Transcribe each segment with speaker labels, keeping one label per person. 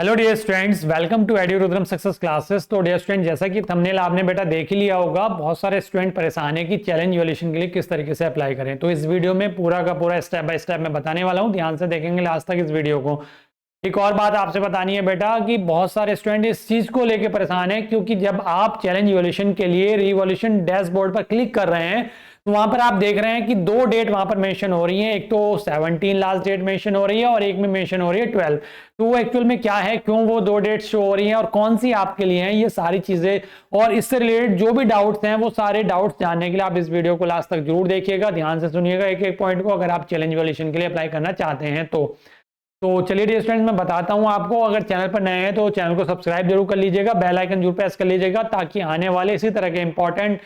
Speaker 1: Hello dear students, welcome to एड्यूरुद्रम success classes. तो dear student, जैसा कि थंबनेल आपने बेटा देख ही लिया होगा, बहुत सारे स्टूडेंट परेशान है कि चैलेंज इवैल्यूएशन के लिए किस तरीके से अप्लाई करें। तो इस वीडियो में पूरा का पूरा स्टेप बाय स्टेप मैं बताने वाला हूं, ध्यान से देखेंगे लास्ट तक इस वीडियो को। एक और बात आपसे बतानी है बेटा कि बहुत सारे स्टूडेंट इस चीज को लेकर परेशान है, क्योंकि जब आप चैलेंज इवैल्यूएशन के लिए रिवॉल्यूशन डैशबोर्ड पर क्लिक कर रहे हैं तो वहां पर आप देख रहे हैं कि दो डेट वहां पर मेंशन हो रही है। एक तो 17 लास्ट डेट मेंशन हो रही है और एक में मेंशन हो रही है 12। तो वो एक्चुअल में क्या है, क्यों वो दो डेट शो हो रही हैं और कौन सी आपके लिए हैं, ये सारी चीजें और इससे रिलेटेड जो भी डाउट्स हैं वो सारे डाउट्स जानने के लिए आप इस वीडियो को लास्ट तक जरूर देखिएगा, ध्यान से सुनिएगा एक एक पॉइंट को, अगर आप चैलेंज इवैल्यूएशन के लिए अप्लाई करना चाहते हैं तो चलिए डियर स्टूडेंट्स, मैं बताता हूं आपको। अगर चैनल पर नए हैं तो चैनल को सब्सक्राइब जरूर कर लीजिएगा, बेल आइकन जरूर प्रेस कर लीजिएगा, ताकि आने वाले इसी तरह के इंपॉर्टेंट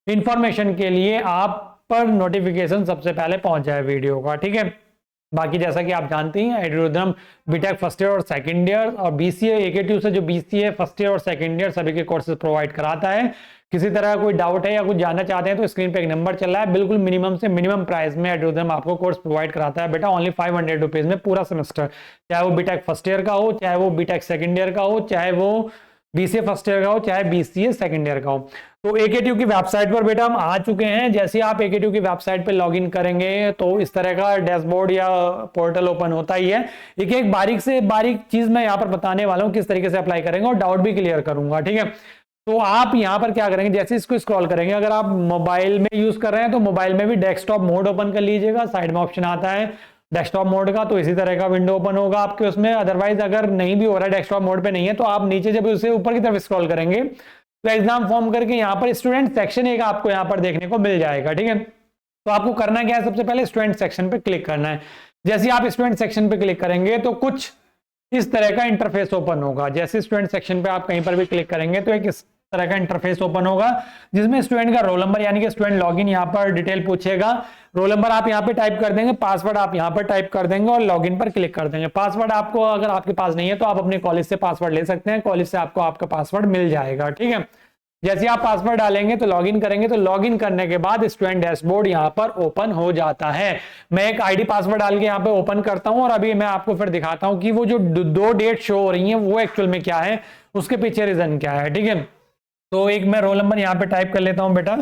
Speaker 1: इंफॉर्मेशन के लिए आप पर नोटिफिकेशन सबसे पहले पहुंच जाए वीडियो का। ठीक है, बाकी जैसा कि आप जानते हैं एड्यूरुद्रम बीटेक फर्स्ट ईयर और सेकंड ईयर और बीसीए एकेटीयू से जो बीसीए फर्स्ट ईयर और सेकंड ईयर सभी के कोर्सेज प्रोवाइड कराता है। किसी तरह का कोई डाउट है या कुछ जानना चाहते हैं तो स्क्रीन पे एक नंबर चल रहा है, बिल्कुल मिनिमम से मिनिमम प्राइस में एड्यूरुद्रम आपको कोर्स प्रोवाइड कराता है बेटा, ओनली 500 रुपीज में पूरा सेमेस्टर। चाहे वो बीटेक फर्स्ट ईयर का हो, चाहे वो बीटेक सेकंड ईयर का हो, चाहे वो बीसीए फर्स्ट ईयर का हो, चाहे बीसीए सेकंड ईयर का हो। तो एकेटीयू की वेबसाइट पर बेटा हम आ चुके हैं। जैसे आप एकेटीयू की वेबसाइट पर लॉगिन करेंगे तो इस तरह का डैशबोर्ड या पोर्टल ओपन होता ही है। एक एक बारीक से बारीक चीज मैं यहाँ पर बताने वाला हूँ, किस तरीके से अप्लाई करेंगे और डाउट भी क्लियर करूंगा। ठीक है, तो आप यहाँ पर क्या करेंगे, जैसे इसको स्क्रॉल करेंगे, अगर आप मोबाइल में यूज कर रहे हैं तो मोबाइल में भी डेस्कटॉप मोड ओपन कर लीजिएगा, साइड में ऑप्शन आता है डेस्कटॉप मोड का, तो इसी तरह का विंडो ओपन होगा आपके उसमें। अदरवाइज अगर नहीं भी हो रहा है, डेस्कटॉप मोड पे नहीं है, तो आप नीचे जब उसे ऊपर की तरफ स्क्रॉल करेंगे तो एग्जाम फॉर्म करके यहाँ पर स्टूडेंट सेक्शन एक आपको यहाँ पर देखने को मिल जाएगा। ठीक है, तो आपको करना क्या है, सबसे पहले स्टूडेंट सेक्शन पे क्लिक करना है। जैसे आप स्टूडेंट सेक्शन पे क्लिक करेंगे तो कुछ इस तरह का इंटरफेस ओपन होगा। जैसे स्टूडेंट सेक्शन पे आप कहीं पर भी क्लिक करेंगे तो एक इस तरह का इंटरफेस ओपन होगा, जिसमें स्टूडेंट का रोल नंबर यानी कि स्टूडेंट लॉगिन यहाँ पर डिटेल पूछेगा। रोल नंबर आप यहाँ पे टाइप कर देंगे, पासवर्ड आप यहाँ पर टाइप कर देंगे और लॉगिन पर क्लिक कर देंगे। पासवर्ड आपको अगर आपके पास नहीं है तो आप अपने कॉलेज से पासवर्ड ले सकते हैं, कॉलेज से आपको आपका पासवर्ड मिल जाएगा। ठीक है, जैसे आप पासवर्ड डालेंगे तो लॉगिन करेंगे, तो लॉगिन करने के बाद स्टूडेंट डैशबोर्ड यहाँ पर ओपन हो जाता है। मैं एक आईडी पासवर्ड डाल के यहाँ पे ओपन करता हूँ और अभी मैं आपको फिर दिखाता हूँ कि वो जो दो डेट शो हो रही हैं वो एक्चुअल में क्या है, उसके पीछे रीजन क्या है। ठीक है, तो एक मैं रोल नंबर यहाँ पे टाइप कर लेता हूँ बेटा।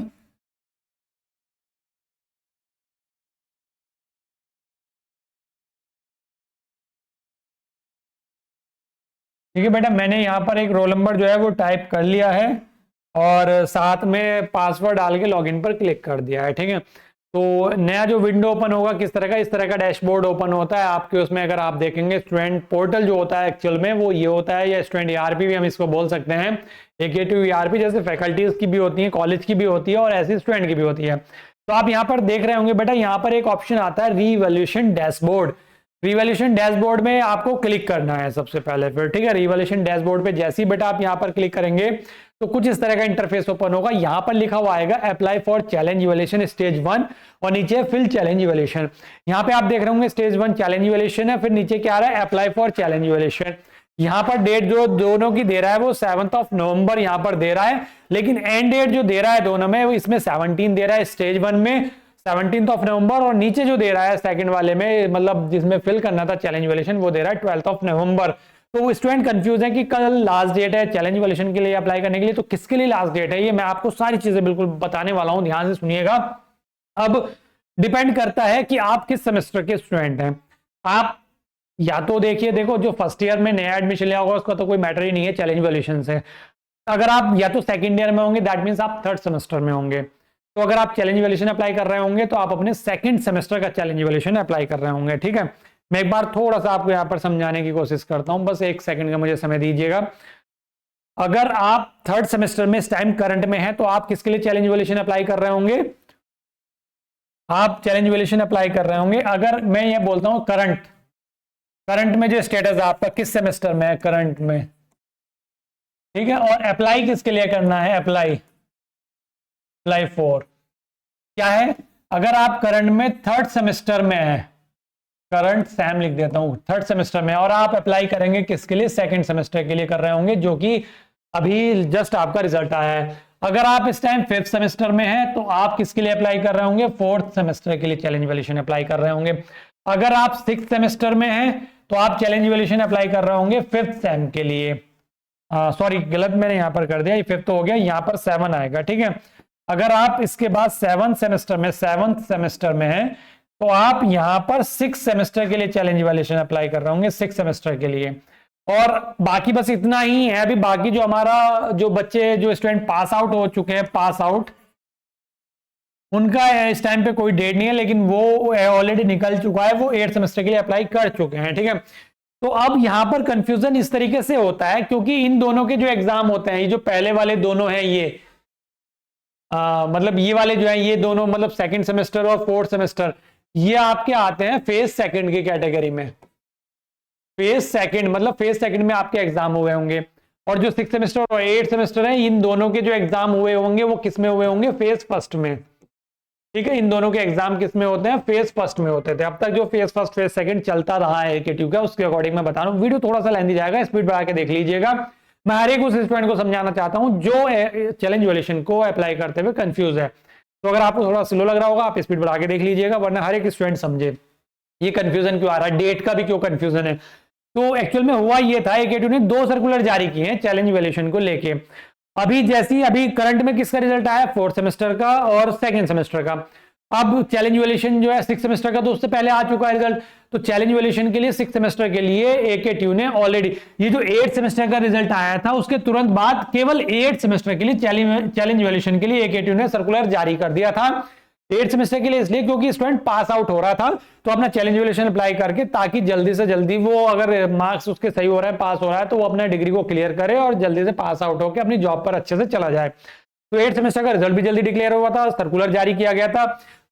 Speaker 1: ठीक है बेटा, मैंने यहाँ पर एक रोल नंबर जो है वो टाइप कर लिया है और साथ में पासवर्ड डाल के लॉगिन पर क्लिक कर दिया है। ठीक है, तो नया जो विंडो ओपन होगा किस तरह का, इस तरह का डैशबोर्ड ओपन होता है आपके उसमें। अगर आप देखेंगे स्टूडेंट पोर्टल जो होता है एक्चुअल में वो ये होता है, या स्टूडेंट ईआरपी भी हम इसको बोल सकते हैं। एकेटीयू ईआरपी जैसे फैकल्टीज की भी होती है, कॉलेज की भी होती है और ऐसी स्टूडेंट की भी होती है। तो आप यहाँ पर देख रहे होंगे बेटा, यहाँ पर एक ऑप्शन आता है रिवॉल्यूशन डैशबोर्ड। रिवॉल्यूशन डैशबोर्ड में आपको क्लिक करना है सबसे पहले फिर। ठीक है, रिवॉल्यूशन डैशबोर्ड पे जैसे ही बेटा आप यहाँ पर क्लिक करेंगे तो कुछ इस तरह का इंटरफेस ओपन होगा। यहाँ पर लिखा हुआ आएगा apply for challenge evaluation stage 1 और नीचे फिल चैलेंज इवैल्यूएशन। यहाँ पे आप देख रहे होंगे स्टेज 1 चैलेंज इवैल्यूएशन है, फिर नीचे क्या आ रहा है, अप्लाई फॉर चैलेंज इवैल्यूएशन। यहाँ पर डेट जो दोनों की दे रहा है वो 7 नवंबर यहाँ पर दे रहा है, लेकिन एंड डेट जो दे रहा है दोनों में वो इसमें 17 दे रहा है स्टेज 1 में, 17 नवंबर, और नीचे जो दे रहा है सेकंड वाले में, मतलब जिसमें फिल करना था चैलेंज इवैल्यूएशन, वो दे रहा है 12 नवंबर। तो स्टूडेंट कंफ्यूज है कि कल लास्ट डेट है चैलेंज इवैल्यूएशन के लिए अप्लाई करने के लिए, तो किसके लिए लास्ट डेट है, ये मैं आपको सारी चीजें बिल्कुल बताने वाला हूं, ध्यान से सुनिएगा। अब डिपेंड करता है कि आप किस सेमेस्टर के स्टूडेंट हैं। आप या तो देखो जो फर्स्ट ईयर में नया एडमिशन लिया होगा उसका तो कोई मैटर ही नहीं है चैलेंज इवैल्यूएशन से। अगर आप या तो सेकंड ईयर में होंगे, दैट मीन्स आप थर्ड सेमेस्टर में होंगे। तो अगर आप चैलेंज इवैल्यूएशन अप्लाई कर रहे होंगे तो आप अपने सेकंड सेमेस्टर का चैलेंज इवैल्यूएशन अप्लाई कर रहे होंगे। ठीक है, मैं एक बार थोड़ा सा आपको यहाँ पर समझाने की कोशिश करता हूँ, बस एक सेकंड का मुझे समय दीजिएगा। अगर आप थर्ड सेमेस्टर में इस टाइम करंट में है तो आप किसके लिए चैलेंज इवैल्यूएशन अप्लाई कर रहे होंगे, आप चैलेंज इवैल्यूएशन अप्लाई कर रहे होंगे। अगर मैं ये बोलता हूँ करंट में जो स्टेटस आपका किस सेमेस्टर में है, करंट में, ठीक है, और अप्लाई किसके लिए करना है, अप्लाई फॉर क्या है, अगर आप करंट में थर्ड सेमेस्टर में है, करंट सैम लिख देता हूं, थर्ड सेमेस्टर में, और आप अप्लाई करेंगे किसके लिए, सेकंड सेमेस्टर के लिए कर रहे होंगे, जो कि अभी जस्ट आपका रिजल्ट आया है। अगर आप इस टाइम फिफ्थ सेमेस्टर में हैं तो आप किसके लिए अप्लाई कर रहे होंगे, फोर्थ सेमेस्टर के लिए चैलेंज इवैल्यूएशन अप्लाई कर रहे होंगे। अगर आप 6th सेमेस्टर में हैं तो आप चैलेंज इवैल्यूएशन अप्लाई कर रहे होंगे 5th सेम के लिए। सॉरी, गलत मैंने यहां पर कर दिया, ये 5th हो गया, यहां पर 7 आएगा, ठीक है। अगर आप इसके बाद 7th सेमेस्टर में हैं तो आप यहां पर 6th सेमेस्टर के लिए चैलेंज इवैल्यूएशन अप्लाई कर रहे होंगे 6th सेमेस्टर के लिए। और बाकी बस इतना ही है, अभी बाकी जो हमारा जो बच्चे जो स्टूडेंट पास आउट हो चुके हैं, पास आउट, उनका इस टाइम पे कोई डेट नहीं है, लेकिन वो ऑलरेडी निकल चुका है, वो 8th सेमेस्टर के लिए अप्लाई कर चुके हैं, ठीक है। तो अब यहां पर कंफ्यूजन इस तरीके से होता है क्योंकि इन दोनों के जो एग्जाम होते हैं, ये जो पहले वाले दोनों हैं, ये मतलब ये वाले जो है, ये दोनों मतलब 2nd सेमेस्टर और 4th सेमेस्टर, ये आपके आते हैं फेज 2nd की कैटेगरी में। फेज 2nd मतलब फेज 2nd में आपके एग्जाम हुए होंगे, और जो 6th सेमेस्टर और 8th सेमेस्टर है, इन दोनों के जो एग्जाम हुए होंगे वो किस में हुए होंगे, फेज 1st में, ठीक है। इन दोनों के एग्जाम किस में होते हैं, फेज 1st में होते थे। अब तक जो फेज 1st फेज 2nd चलता रहा है AKTU का, उसके अकॉर्डिंग मैं बता रहा हूँ। वीडियो थोड़ा सा लेंदी जाएगा, स्पीड बढ़ा के देख लीजिएगा। मैं हर एक उस स्टूडेंट को समझाना चाहता हूं जो चैलेंज इवैल्यूएशन को अप्लाई करते हुए कंफ्यूज है। तो अगर आपको थोड़ा स्लो लग रहा होगा, आप स्पीड बढ़ा के देख लीजिएगा, वरना हर एक स्टूडेंट समझे ये कंफ्यूजन क्यों आ रहा है, डेट का भी क्यों कंफ्यूजन है। तो एक्चुअल में हुआ ये था, AKTU ने 2 सर्कुलर जारी किए हैं चैलेंज इवैल्यूएशन को लेके। अभी करंट में किसका रिजल्ट आया, 4th सेमेस्टर का और 2nd सेमेस्टर का। अब चैलेंज इवैल्यूएशन जो है 6th सेमेस्टर का तो उससे पहले आ चुका है रिजल्ट। तो चैलेंज इवैल्यूएशन के लिए 6th सेमेस्टर के लिए AKTU ने ऑलरेडी ये जो 8th सेमेस्टर का रिजल्ट आया था, उसके तुरंत बाद केवल 8th सेमेस्टर के लिए चैलेंज इवैल्यूएशन के लिए AKTU ने सर्कुलर जारी कर दिया था। 8th सेमेस्टर के लिए इसलिए क्योंकि स्टूडेंट पास आउट हो रहा था, तो अपना चैलेंज इवैल्यूएशन अप्लाई करके, ताकि जल्दी से जल्दी वो, अगर मार्क्स उसके सही हो रहा है, पास हो रहा है, तो वो अपना डिग्री को क्लियर करे और जल्दी से पास आउट होकर अपनी जॉब पर अच्छे से चला जाए। तो 8th सेमेस्टर का रिजल्ट भी जल्दी डिक्लेयर हुआ था, सर्कुलर जारी किया गया था।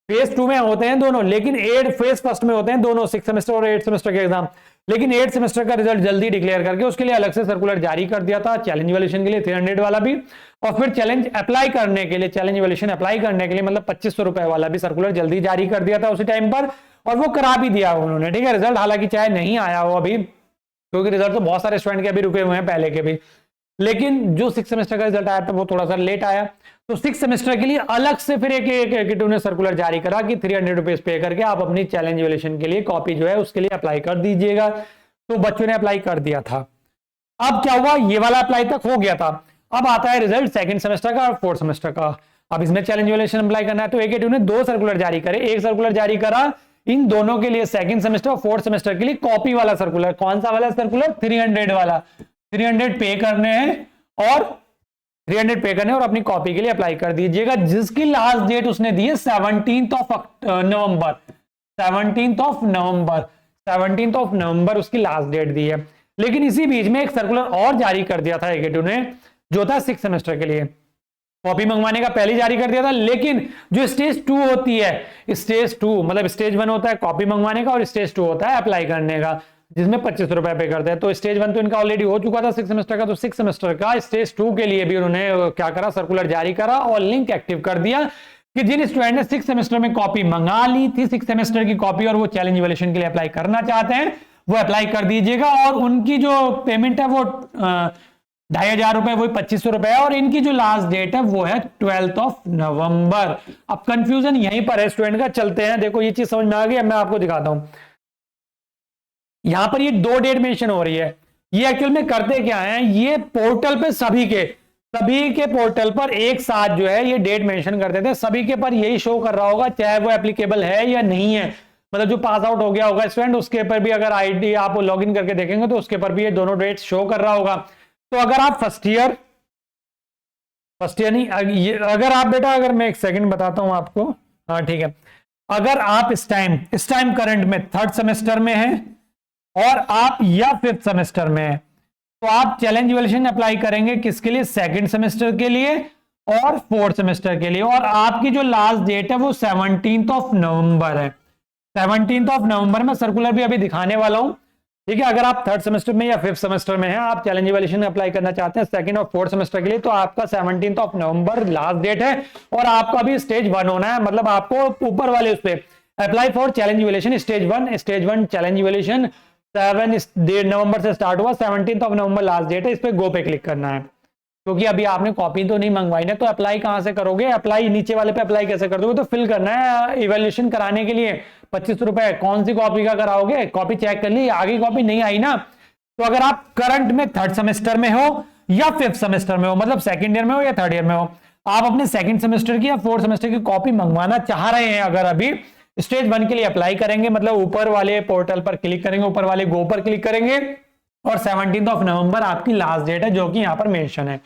Speaker 1: फेज 2 में होते हैं दोनों, लेकिन फेज 1st में होते हैं दोनों, 6th सेमेस्टर और 8th सेमेस्टर के एग्जाम। लेकिन 8th सेमेस्टर का रिजल्ट जल्दी डिक्लेयर करके उसके लिए अलग से सर्कुलर जारी कर दिया था, चैलेंज इवैल्यूएशन के लिए 300 वाला भी, और फिर चैलेंज अप्लाई करने के लिए, चैलेंज इवैल्यूएशन अप्लाई करने के लिए मतलब 2500 रुपए वाला भी सर्कुलर जल्दी जारी कर दिया था उसी टाइम पर, और वो करा भी दिया उन्होंने, ठीक है। रिजल्ट हालांकि चाहे नहीं आया हो अभी, क्योंकि रिजल्ट तो बहुत सारे स्टूडेंट के अभी रुके हुए हैं पहले के भी, लेकिन जो 6th सेमेस्टर का रिजल्ट आया था वो थोड़ा सा लेट आया। तो 6th सेमेस्टर के लिए अलग से फिर AKTU ने सर्कुलर जारी करा कि 300 रुपीज पे करके आप अपनी चैलेंज इवैल्यूएशन के लिए कॉपी जो है उसके लिए अप्लाई कर दीजिएगा। तो बच्चों ने अप्लाई कर दिया था। अब क्या हुआ, ये वाला अप्लाई तक हो गया था। अब आता है रिजल्ट 2nd सेमेस्टर का और 4th सेमेस्टर का। अब इसमें चैलेंज इवैल्यूएशन अप्लाई करना है, तो AKTU ने 2 सर्कुलर जारी करे। एक सर्कुलर जारी करा इन दोनों के लिए 2nd सेमेस्टर और 4th सेमेस्टर के लिए कॉपी वाला सर्कुलर। कौन सा वाला सर्कुलर, 300 वाला। 300 पे करने हैं और 300 पे करने और अपनी कॉपी के लिए अप्लाई कर दीजिएगा, जिसकी लास्ट डेट उसने दी है 17th November. 17th of November उसकी लास्ट डेट दी है। लेकिन इसी बीच में एक सर्कुलर और जारी कर दिया था AKTU ने, जो था 6th सेमेस्टर के लिए। कॉपी मंगवाने का पहले जारी कर दिया था, लेकिन जो स्टेज 2 होती है, स्टेज 2 मतलब स्टेज 1 होता है कॉपी मंगवाने का और स्टेज 2 होता है अप्लाई करने का, जिसमें 25 रुपए पे करते हैं। तो स्टेज 1 तो इनका ऑलरेडी हो चुका था 6th सेमेस्टर का, तो 6th सेमेस्टर का स्टेज 2 के लिए भी उन्होंने क्या करा, सर्कुलर जारी करा और लिंक एक्टिव कर दिया कि जिन स्टूडेंट ने 6th सेमेस्टर में कॉपी मंगा ली थी, 6th सेमेस्टर की कॉपी, और वो चैलेंज इवैल्यूएशन के लिए अप्लाई करना चाहते हैं, वो अप्लाई कर दीजिएगा। और उनकी जो पेमेंट है वो 2500 रुपए, वही 2500 रुपए है, और इनकी जो लास्ट डेट है वो है 12th नवंबर। अब कंफ्यूजन यहीं पर है स्टूडेंट का, चलते हैं। देखो ये चीज समझ में आ गई, मैं आपको दिखाता हूं। यहां पर ये 2 डेट मेंशन हो रही है। ये एक्चुअल में करते क्या है, ये पोर्टल पे सभी के पोर्टल पर एक साथ जो है ये डेट मेंशन करते थे। सभी के पर यही शो कर रहा होगा, चाहे वो एप्लीकेबल है या नहीं है। मतलब जो पास आउट हो गया होगा स्टूडेंट, उसके पर भी अगर आईडी आप लॉगिन करके देखेंगे तो उसके पर भी ये दोनों डेट शो कर रहा होगा। तो अगर आप फर्स्ट ईयर नहीं, अगर आप बेटा, अगर मैं एक सेकंड बताता हूं आपको, हाँ ठीक है। अगर आप इस टाइम करंट में 3rd सेमेस्टर में है और आप या 5th सेमेस्टर में है, तो आप चैलेंज इवैल्यूएशन अप्लाई करेंगे किसके लिए, 2nd सेमेस्टर के लिए और 4th सेमेस्टर के लिए। और आपकी जो लास्ट डेट है वो 17th नवंबर है। 17th नवंबर में सर्कुलर भी अभी दिखाने वाला हूं, ठीक है। अगर आप 3rd सेमेस्टर में या 5th सेमेस्टर में हैं, आप चैलेंज इवैल्यूएशन अप्लाई करना चाहते हैं 2nd और 4th सेमेस्टर के लिए, तो आपका 17th नवंबर लास्ट डेट है। और आपका भी स्टेज 1 होना है, मतलब आपको ऊपर वाले उस पर apply for challenge evaluation stage 1 challenge evaluation 7 नवंबर से स्टार्ट हुआ, 17th नवंबर लास्ट डेट है। इस पे गो पे क्लिक करना है, क्योंकि अभी आपने कॉपी तो नहीं मंगवाई ना, तो अप्लाई कहां से करोगे, अप्लाई नीचे वाले पे अप्लाई कैसे कर दोगे, तो फिल करना है इवैल्यूएशन कराने के लिए 25 रुपए कौन सी कॉपी का कराओगे? कॉपी चेक कर ली, आगे कॉपी नहीं आई ना, तो अगर आप करंट में 3rd सेमेस्टर में हो या 5th सेमेस्टर में हो, मतलब सेकंड ईयर में हो या 3rd ईयर में हो, आप अपने सेकंड सेमेस्टर की या 4th सेमेस्टर की कॉपी मंगवाना चाह रहे हैं, अगर अभी स्टेज 1 के लिए अप्लाई करेंगे, मतलब ऊपर वाले पोर्टल पर क्लिक करेंगे, ऊपर वाले गो पर क्लिक करेंगे और 17 नवंबर आपकी लास्ट डेट है जो कि यहां पर मेंशन है।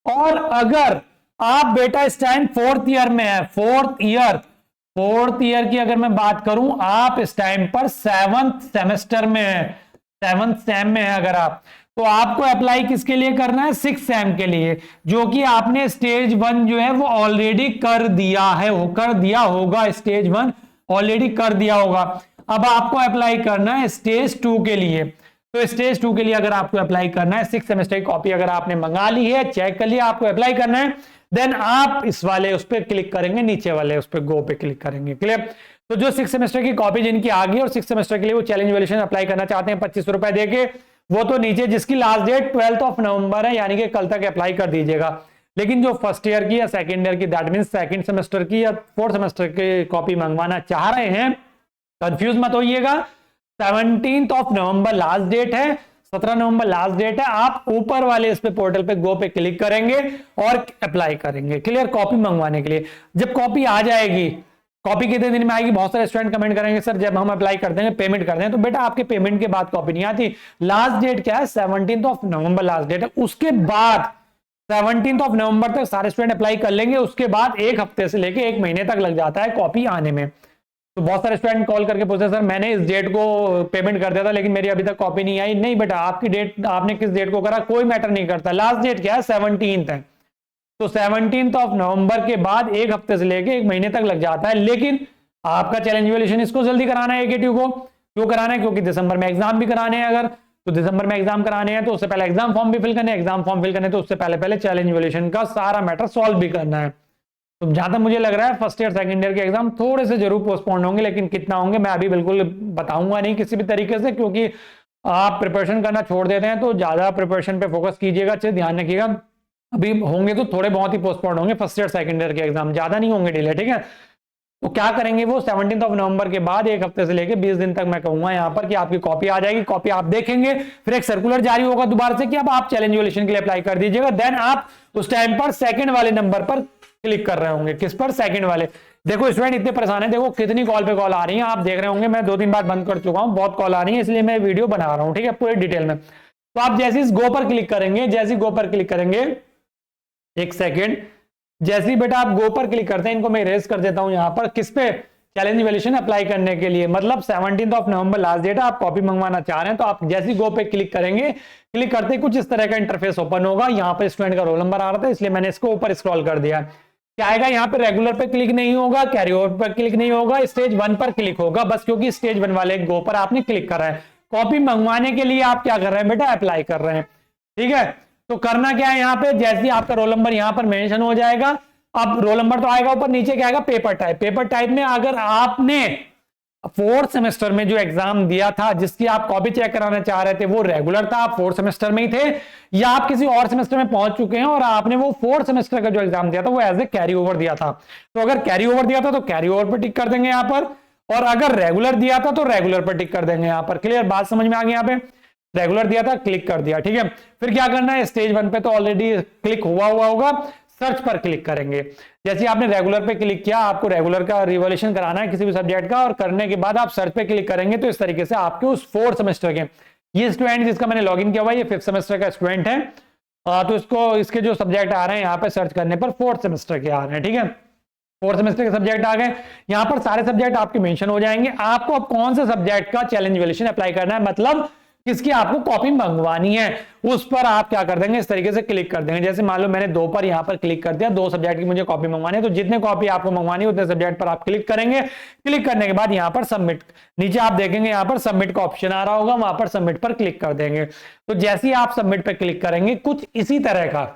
Speaker 1: और अगर आप बेटा इस टाइम 4th ईयर में है, 4th ईयर की अगर मैं बात करूं, आप इस टाइम पर 7th सेमेस्टर में है, 7th सेम में है अगर आप, तो आपको अप्लाई किसके लिए करना है? 6th सेम के लिए, जो कि आपने स्टेज 1 जो है वो ऑलरेडी कर दिया है, कर दिया होगा, स्टेज 1 ऑलरेडी कर दिया होगा। अब आपको अप्लाई करना है स्टेज 2 के लिए। तो स्टेज 2 के लिए अगर आपको अप्लाई करना है, 6th सेमेस्टर की कॉपी अगर आपने मंगा ली है, चेक कर लिया, आपको अप्लाई करना है, देन आप इस वाले उस पर क्लिक करेंगे, नीचे वाले उस पर गो पे क्लिक करेंगे। क्लियर? तो जो 6th सेमेस्टर की कॉपी जिनकी आ गई और 6th सेमेस्टर के लिए वो चैलेंज वैल्यूएशन अप्लाई करना चाहते हैं 25 रुपए देके, वो तो नीचे जिसकी लास्ट डेट 12 नवंबर है, यानी कि कल तक अप्लाई कर दीजिएगा। लेकिन जो फर्स्ट ईयर की या सेकंड ईयर की, दैट मीन सेकंड सेमेस्टर की या 4th सेमेस्टर की कॉपी मंगवाना चाह रहे हैं, कंफ्यूज मत होइएगा। 17 नवंबर लास्ट डेट है, 17 नवंबर लास्ट डेट है। आप ऊपर वाले इस पे पोर्टल पे गो पे क्लिक करेंगे और अप्लाई करेंगे। क्लियर? कॉपी मंगवाने के लिए जब कॉपी आ जाएगी, कॉपी कितने दिन में आएगी? बहुत सारे स्टूडेंट कमेंट करेंगे सर जब हम अप्लाई कर देंगे पेमेंट कर दें, तो बेटा आपके पेमेंट के बाद कॉपी नहीं आती। लास्ट डेट क्या है? 17 नवंबर लास्ट डेट है। उसके बाद 17 नवंबर तक सारे स्टूडेंट अप्लाई कर लेंगे, उसके बाद एक हफ्ते से लेके एक महीने तक लग जाता है कॉपी आने में। तो बहुत सारे स्टूडेंट कॉल करके पूछते हैं सर मैंने इस डेट को पेमेंट कर दिया था लेकिन मेरी अभी तक कॉपी नहीं आई। नहीं बेटा, आपकी डेट, आपने किस डेट को करा कोई मैटर नहीं करता। लास्ट डेट क्या है? 17 है। तो 17 नवंबर के बाद एक हफ्ते से लेके एक महीने तक लग जाता है। लेकिन आपका चैलेंज वैल्यूएशन इसको जल्दी कराना है एकेटीयू को। क्यों कराना है? क्योंकि दिसंबर में एग्जाम भी कराने हैं। अगर तो दिसंबर में एग्जाम कराने हैं तो उससे पहले एग्जाम फॉर्म भी फिल करने हैं, एग्जाम फॉर्म फिल करने तो उससे पहले पहले चैलेंज वैल्यूएशन का सारा मैटर सॉल्व भी करना है। तो जहां तक मुझे लग रहा है फर्स्ट ईयर सेकंड ईयर के एग्जाम थोड़े से जरूर पोस्टपोन होंगे, लेकिन कितना होंगे मैं अभी बिल्कुल बताऊंगा नहीं किसी भी तरीके से, क्योंकि आप प्रिपरेशन करना छोड़ देते हैं। तो ज्यादा प्रिपरेशन पे फोकस कीजिएगा, अच्छे ध्यान रखिएगा। अभी होंगे तो थोड़े बहुत ही पोस्टपोन होंगे फर्स्ट ईयर सेकंड ईयर के एग्जाम, ज्यादा नहीं होंगे डिले। ठीक है? तो क्या करेंगे वो 17 नवंबर के बाद एक हफ्ते से लेके 20 दिन तक मैं कहूंगा यहाँ पर कि आपकी कॉपी आ जाएगी। कॉपी आप देखेंगे, फिर एक सर्कुलर जारी होगा दोबारा से कि अब आप चैलेंज वैल्यूएशन के लिए अप्लाई कर दीजिएगा। देन आप उस टाइम पर सेकंड वाले नंबर पर क्लिक कर रहे होंगे। किस पर? सेकंड वाले। देखो स्टूडेंट इतने परेशान है, देखो कितनी कॉल पे कॉल आ रही है, आप देख रहे होंगे। मैं 2-3 बार बंद कर चुका हूं, बहुत कॉल आ रही है, इसलिए मैं वीडियो बना रहा हूं। ठीक है? पूरे डिटेल में। तो आप जैसे इस गो पर क्लिक करेंगे, जैसे गो पर क्लिक करेंगे, एक सेकेंड, जैसे ही बेटा आप गो पर क्लिक करते हैं, इनको मैं इरेज कर देता हूं यहां पर। किस पे? चैलेंज वैल्यूएशन अप्लाई करने के लिए। मतलब 17 नवंबर लास्ट डेट है, आप कॉपी मंगवाना चाह रहे हैं, तो आप जैसे ही गो पे क्लिक करेंगे, क्लिक करते ही कुछ इस तरह का इंटरफेस ओपन होगा। यहाँ पर स्टूडेंट का रोल नंबर आ रहा था इसलिए मैंने इसको ऊपर स्क्रॉल कर दिया। क्या आएगा यहाँ पे? रेगुलर पे क्लिक नहीं होगा, कैरी ओवर पर क्लिक नहीं होगा, स्टेज 1 पर क्लिक होगा बस, क्योंकि स्टेज 1 वाले गो पर आपने क्लिक करा है। कॉपी मंगवाने के लिए आप क्या कर रहे हैं बेटा? अप्लाई कर रहे हैं। ठीक है? तो करना क्या है यहाँ पे? जैसे ही आपका रोल नंबर यहाँ पर मेंशन हो जाएगा, अब रोल नंबर तो आएगा ऊपर, नीचे क्या आएगा? Paper type. पेपर टाइप में अगर आपने 4th सेमेस्टर में जो एग्जाम दिया था, जिसकी आप कॉपी चेक कराना चाह रहे थे, वो रेगुलर था, आप 4th सेमेस्टर में ही थे, या आप किसी और सेमेस्टर में पहुंच चुके हैं और आपने वो 4th सेमेस्टर का जो एग्जाम दिया था वो एज ए कैरी ओवर दिया था। तो अगर कैरी ओवर दिया था तो कैरी ओवर पर टिक कर देंगे यहां पर, और अगर रेगुलर दिया था तो रेगुलर पर टिक कर देंगे यहां पर। क्लियर? बात समझ में आ गई? यहाँ पे रेगुलर दिया था, क्लिक कर दिया। ठीक है? फिर क्या करना है? स्टेज 1 पे तो ऑलरेडी क्लिक हुआ होगा, सर्च पर क्लिक करेंगे। जैसे आपने रेगुलर पे क्लिक किया, आपको रेगुलर का रिवॉल्यूशन कराना है किसी भी सब्जेक्ट का, और करने के बाद आप सर्च पे क्लिक करेंगे तो इस तरीके से आपके उस 4th सेमेस्टर के, ये स्टूडेंट जिसका मैंने लॉगिन किया हुआ है ये 5th सेमेस्टर का स्टूडेंट है, तो इसको इसके जो सब्जेक्ट आ रहे हैं यहाँ पे सर्च करने पर 4th सेमेस्टर के आ रहे हैं। ठीक है? 4th सेमेस्टर के सब्जेक्ट आ गए, यहाँ पर सारे सब्जेक्ट आपके मेंशन हो जाएंगे। आपको अब कौन से सब्जेक्ट का चैलेंज वैल्यूएशन अप्लाई करना है, मतलब किसकी आपको कॉपी मंगवानी है, उस पर आप क्या कर देंगे? इस तरीके से क्लिक कर देंगे। जैसे मान लो मैंने 2 पर यहाँ पर क्लिक कर दिया, 2 सब्जेक्ट की मुझे कॉपी मंगवानी है, तो जितने कॉपी आपको मंगवानी है उतने सब्जेक्ट पर आप क्लिक करेंगे। क्लिक करने के बाद यहाँ पर सबमिट, नीचे आप देखेंगे यहाँ पर सबमिट का ऑप्शन आ रहा होगा, वहां पर सबमिट पर क्लिक कर देंगे। तो जैसे ही आप सबमिट पर क्लिक करेंगे, कुछ इसी तरह का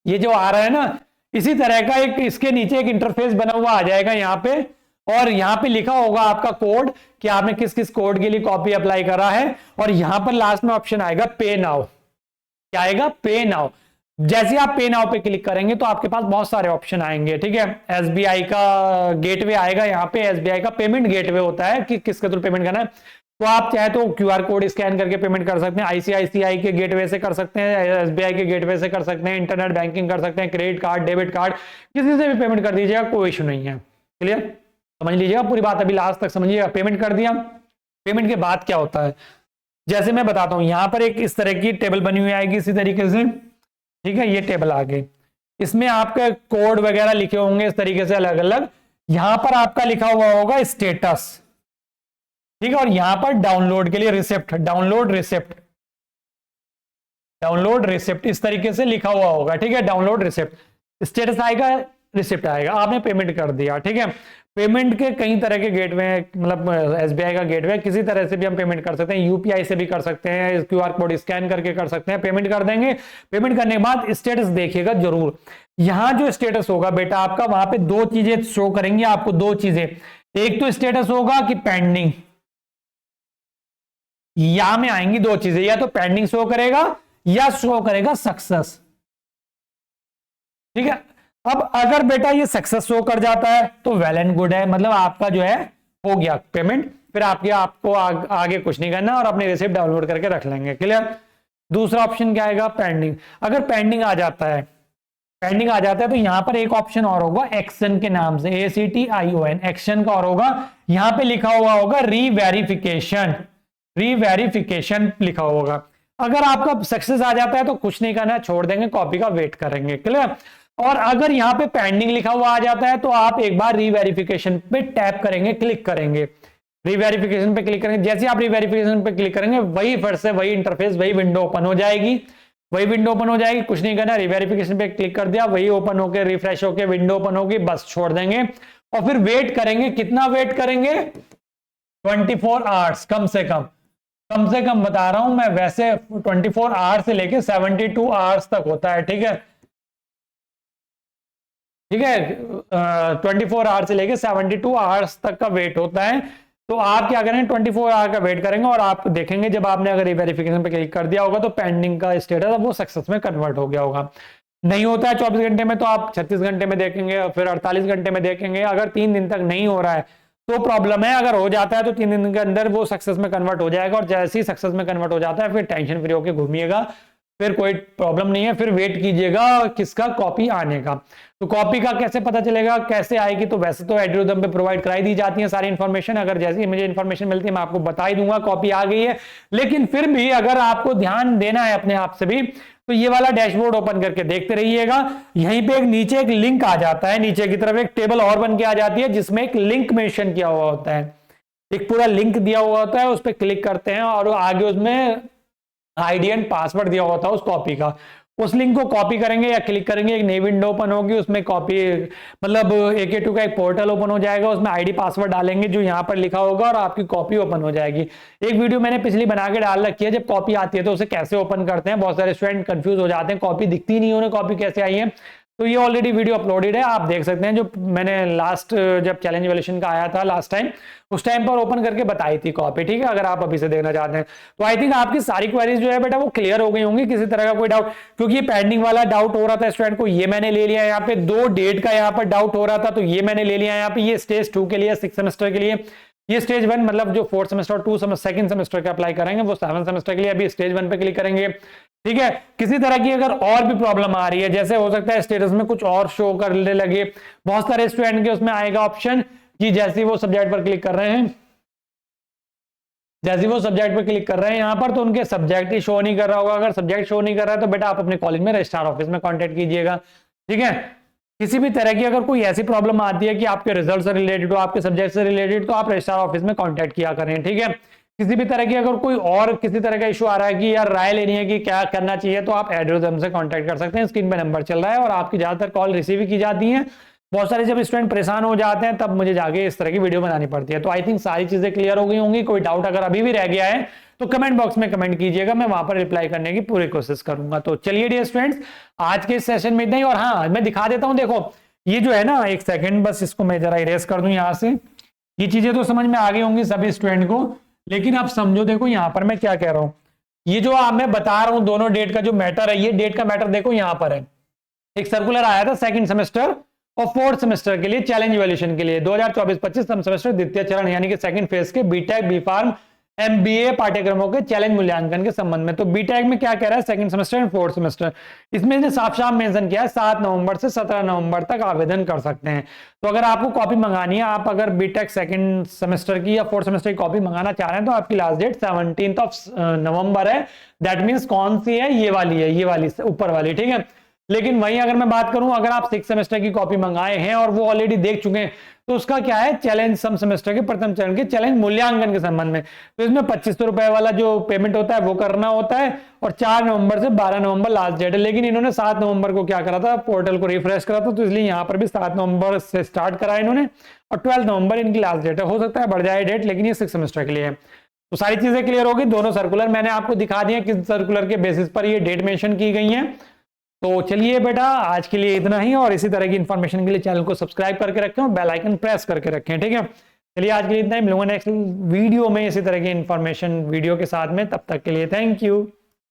Speaker 1: ये जो आ रहा है ना, इसी तरह का एक इसके नीचे एक इंटरफेस बना हुआ आ जाएगा यहाँ पे, और यहां पे लिखा होगा आपका कोड कि आपने किस किस कोड के लिए कॉपी अप्लाई करा है, और यहां पर लास्ट में ऑप्शन आएगा पे नाउ। क्या आएगा? पे नाउ। जैसे आप पे नाउ पे क्लिक करेंगे तो आपके पास बहुत सारे ऑप्शन आएंगे, ठीक है। एसबीआई का गेटवे आएगा, यहाँ पे एसबीआई का पेमेंट गेटवे होता है कि किसके थ्रू पेमेंट करना है। तो आप चाहे तो क्यूआर कोड स्कैन करके पेमेंट कर सकते हैं, आईसीआईसीआई के गेटवे से कर सकते हैं, एसबीआई के गेटवे से कर सकते हैं, इंटरनेट बैंकिंग कर सकते हैं, क्रेडिट कार्ड, डेबिट कार्ड, किसी से भी पेमेंट कर दीजिएगा, कोई इशू नहीं है। क्लियर, समझ लीजिएगा पूरी बात, अभी लास्ट तक समझिएगा। पेमेंट कर दिया, पेमेंट के बाद क्या होता है, जैसे मैं बताता हूं, यहां पर एक इस तरह की टेबल बनी हुई आएगी इसी तरीके से, ठीक है। ये टेबल आ गई, इसमें आपके कोड वगैरह लिखे होंगे इस तरीके से अलग अलग। यहां पर आपका लिखा हुआ होगा स्टेटस, ठीक है, और यहां पर डाउनलोड के लिए receipt, download receipt, download receipt इस तरीके से लिखा हुआ होगा, ठीक है। डाउनलोड रिसिप्ट, स्टेटस आएगा, रिसिप्ट आएगा, आपने पेमेंट कर दिया, ठीक है। पेमेंट के कई तरह के गेटवे, मतलब एसबीआई का गेटवे, किसी तरह से भी हम पेमेंट कर सकते हैं, यूपीआई से भी कर सकते हैं, क्यूआर कोड स्कैन करके कर सकते हैं, पेमेंट कर देंगे। पेमेंट करने के बाद स्टेटस देखिएगा जरूर, यहां जो स्टेटस होगा बेटा आपका, वहां पे दो चीजें शो करेंगी आपको, दो चीजें। एक तो स्टेटस होगा कि पेंडिंग, या में आएंगी दो चीजें, या तो पेंडिंग शो करेगा या शो करेगा सक्सेस, ठीक है। अब अगर बेटा ये सक्सेस शो कर जाता है तो वेल एंड गुड है, मतलब आपका जो है हो गया पेमेंट, फिर आपको आगे कुछ नहीं करना और अपनी रिसिप्ट डाउनलोड करके रख लेंगे। क्लियर। दूसरा ऑप्शन क्या आएगा, पेंडिंग। अगर पेंडिंग आ जाता है, पेंडिंग आ जाता है तो यहां पर एक ऑप्शन और होगा एक्शन के नाम से, ACTION, एक्शन का और होगा, यहां पे लिखा हुआ होगा रीवेरिफिकेशन, रीवेरिफिकेशन लिखा होगा। अगर आपका सक्सेस आ जाता है तो कुछ नहीं करना, छोड़ देंगे, कॉपी का वेट करेंगे। क्लियर। और अगर यहां पे पेंडिंग लिखा हुआ आ जाता है तो आप एक बार रीवेरिफिकेशन पे टैप करेंगे, क्लिक करेंगे, रीवेरिफिकेशन पे क्लिक करेंगे। जैसे आप रीवेरिफिकेशन पे क्लिक करेंगे वही फिर से वही इंटरफेस, वही विंडो ओपन हो जाएगी, वही विंडो ओपन हो जाएगी, कुछ नहीं करना, रीवेरिफिकेशन पे क्लिक कर दिया, वही ओपन होकर रिफ्रेश होकर विंडो ओपन होगी, बस छोड़ देंगे और फिर वेट करेंगे। कितना वेट करेंगे, 24 आवर्स कम से कम बता रहा हूं मैं, वैसे 24 आवर्स से लेके 72 आवर्स तक होता है, ठीक है, ठीक है। 24 आवर्स से लेके 72 आवर्स तक का वेट होता है। तो आप क्या करेंगे, 24 आवर का वेट करेंगे और आप देखेंगे जब आपने अगर वेरिफिकेशन पे क्लिक कर दिया होगा तो पेंडिंग का स्टेटस वो सक्सेस में कन्वर्ट हो गया होगा। नहीं होता है 24 घंटे में तो आप 36 घंटे में देखेंगे, फिर 48 घंटे में देखेंगे। अगर 3 दिन तक नहीं हो रहा है तो प्रॉब्लम है, अगर हो जाता है तो 3 दिन के अंदर वो सक्सेस में कन्वर्ट हो जाएगा, और जैसे ही सक्सेस में कन्वर्ट हो जाता है फिर टेंशन फ्री होकर घूमिएगा, फिर कोई प्रॉब्लम नहीं है, फिर वेट कीजिएगा किसका, कॉपी आने का। तो कॉपी का कैसे पता चलेगा, कैसे आएगी, तो वैसे तो एड्यूरिदम पे प्रोवाइड कराई दी जाती है सारी इंफॉर्मेशन, अगर जैसी मुझे इंफॉर्मेशन मिलती है मैं आपको बता ही दूंगा कॉपी आ गई है। लेकिन फिर भी अगर आपको ध्यान देना है अपने आप से भी, तो ये वाला डैशबोर्ड ओपन करके देखते रहिएगा। यहीं पे एक नीचे एक लिंक आ जाता है, नीचे की तरफ एक टेबल और बन के आ जाती है जिसमें एक लिंक मेंशन किया हुआ होता है, एक पूरा लिंक दिया हुआ होता है, उस पर क्लिक करते हैं और आगे उसमें आईडी एंड पासवर्ड दिया होता है उस कॉपी का। उस लिंक को कॉपी करेंगे या क्लिक करेंगे, एक नई विंडो ओपन होगी, उसमें कॉपी मतलब AK2 का एक पोर्टल ओपन हो जाएगा, उसमें आईडी पासवर्ड डालेंगे जो यहाँ पर लिखा होगा और आपकी कॉपी ओपन हो जाएगी। एक वीडियो मैंने पिछली बना के डाल रखी है, जब कॉपी आती है तो उसे कैसे ओपन करते हैं, बहुत सारे स्टूडेंट कंफ्यूज हो जाते हैं, कॉपी दिखती नहीं, उन्हें कॉपी कैसे आई है। तो ये ऑलरेडी वीडियो अपलोडेड है, आप देख सकते हैं, जो मैंने लास्ट जब चैलेंज वैल्यूएशन का आया था लास्ट टाइम, उस टाइम पर ओपन करके बताई थी कॉपी, ठीक है। अगर आप अभी से देखना चाहते हैं तो आई थिंक आपकी सारी क्वेरीज जो है बेटा वो क्लियर हो गई होंगी, किसी तरह का कोई डाउट, क्योंकि ये पेंडिंग वाला डाउट हो रहा था स्टूडेंट को, ये मैंने ले लिया। यहाँ पे 2 डेट का यहाँ पर डाउट हो रहा था तो ये मैंने ले लिया। यहाँ पे ये स्टेज 2 के लिए, 6 सेमेस्टर के लिए, ये स्टेज 1 मतलब जो 4th सेमेस्टर 2 सेकंड सेमेस्टर का अप्लाई करेंगे वो 7th सेमेस्टर के लिए, अभी स्टेज 1 पे क्लिक करेंगे, ठीक है। किसी तरह की अगर और भी प्रॉब्लम आ रही है, जैसे हो सकता है स्टेटस में कुछ और शो करने लगे, बहुत सारे स्टूडेंट के उसमें आएगा ऑप्शन कि जैसे वो सब्जेक्ट पर क्लिक कर रहे हैं, जैसे वो सब्जेक्ट पर क्लिक कर रहे हैं यहाँ पर तो उनके सब्जेक्ट ही शो नहीं कर रहा होगा। अगर सब्जेक्ट शो नहीं कर रहा है तो बेटा आप अपने कॉलेज में रजिस्ट्रार ऑफिस में कांटेक्ट कीजिएगा, ठीक है। किसी भी तरह की अगर कोई ऐसी प्रॉब्लम आती है कि आपके रिजल्ट से रिलेटेड हो, आपके सब्जेक्ट से रिलेटेड, तो आप रजिस्ट्रार ऑफिस में कांटेक्ट किया करें, ठीक है। किसी भी तरह की अगर कोई और किसी तरह का इशू आ रहा है कि यार राय लेनी है कि क्या करना चाहिए, तो आप एड्यूरिदम से कांटेक्ट कर सकते हैं, स्क्रीन पे नंबर चल रहा है और आपकी ज्यादातर कॉल रिसीव की जाती है। बहुत सारे जब स्टूडेंट परेशान हो जाते हैं तब मुझे जाके इस तरह की वीडियो बनानी पड़ती है। तो आई थिंक सारी चीजें क्लियर हो गई होंगी। कोई डाउट अगर अभी भी रह गया है तो कमेंट बॉक्स में कमेंट कीजिएगा, मैं वहां पर रिप्लाई करने की पूरी कोशिश करूंगा। तो चलिए डियर स्टूडेंट्स, आज के सेशन में इतना ही। और हाँ, मैं दिखा देता हूं, देखो ये जो है ना, एक सेकेंड बस इसको मैं जरा इरेज कर दूं यहाँ से। ये चीजें तो समझ में आ गई होंगी सभी स्टूडेंट को, लेकिन आप समझो, देखो यहाँ पर मैं क्या कह रहा हूँ, ये जो आप मैं बता रहा हूं दोनों डेट का जो मैटर है, ये डेट का मैटर देखो यहां पर है। एक सर्कुलर आया था सेकंड सेमेस्टर और फोर्थ सेमेस्टर के लिए चैलेंज इवैल्यूएशन के लिए 2024-25 सेमेस्टर द्वितीय चरण यानी कि सेकंड फेज के बीटेक बी फार्म एमबीए पाठ्यक्रमों के चैलेंज मूल्यांकन के संबंध में। तो बीटेक में क्या कह रहा है, second semester and fourth semester, इसमें इसने साफ साफ मेंशन किया है 7 नवंबर से 17 नवंबर तक आवेदन कर सकते हैं। तो अगर आपको कॉपी मंगानी है, आप अगर बीटेक सेकंड सेमेस्टर की या फोर्थ सेमेस्टर की कॉपी मंगाना चाह रहे हैं तो आपकी लास्ट डेट 17 नवंबर है। दैट मीन्स कौन सी है, ये वाली है, ये वाली ऊपर वाली, ठीक है। लेकिन वहीं अगर मैं बात करूं, अगर आप 6 सेमेस्टर की कॉपी मंगाए हैं और वो ऑलरेडी देख चुके हैं तो उसका क्या है, चैलेंज सम सेमेस्टर के प्रथम चरण के चैलेंज मूल्यांकन के संबंध में। तो इसमें 2500 रुपए वाला जो पेमेंट होता है वो करना होता है और 4 नवंबर से 12 नवंबर लास्ट डेट है। लेकिन इन्होंने 7 नवंबर को क्या करा था, पोर्टल को रिफ्रेश करा था, तो इसलिए यहाँ पर भी 7 नवंबर से स्टार्ट करा इन्होंने और 12 नवंबर इनकी लास्ट डेट है। हो सकता है बढ़ जाए डेट, लेकिन ये 6 सेमेस्टर के लिए है। तो सारी चीजें क्लियर होगी। दोनों सर्कुलर मैंने आपको दिखा दिया किस सर्कुलर के बेसिस पर ये डेट मेंशन की गई है। तो चलिए बेटा, आज के लिए इतना ही, और इसी तरह की इंफॉर्मेशन के लिए चैनल को सब्सक्राइब करके रखें और बेल आइकन प्रेस करके रखें, ठीक है। चलिए आज के लिए इतना ही, मिलूंगा नेक्स्ट वीडियो में इसी तरह की इंफॉर्मेशन वीडियो के साथ में। तब तक के लिए थैंक यू।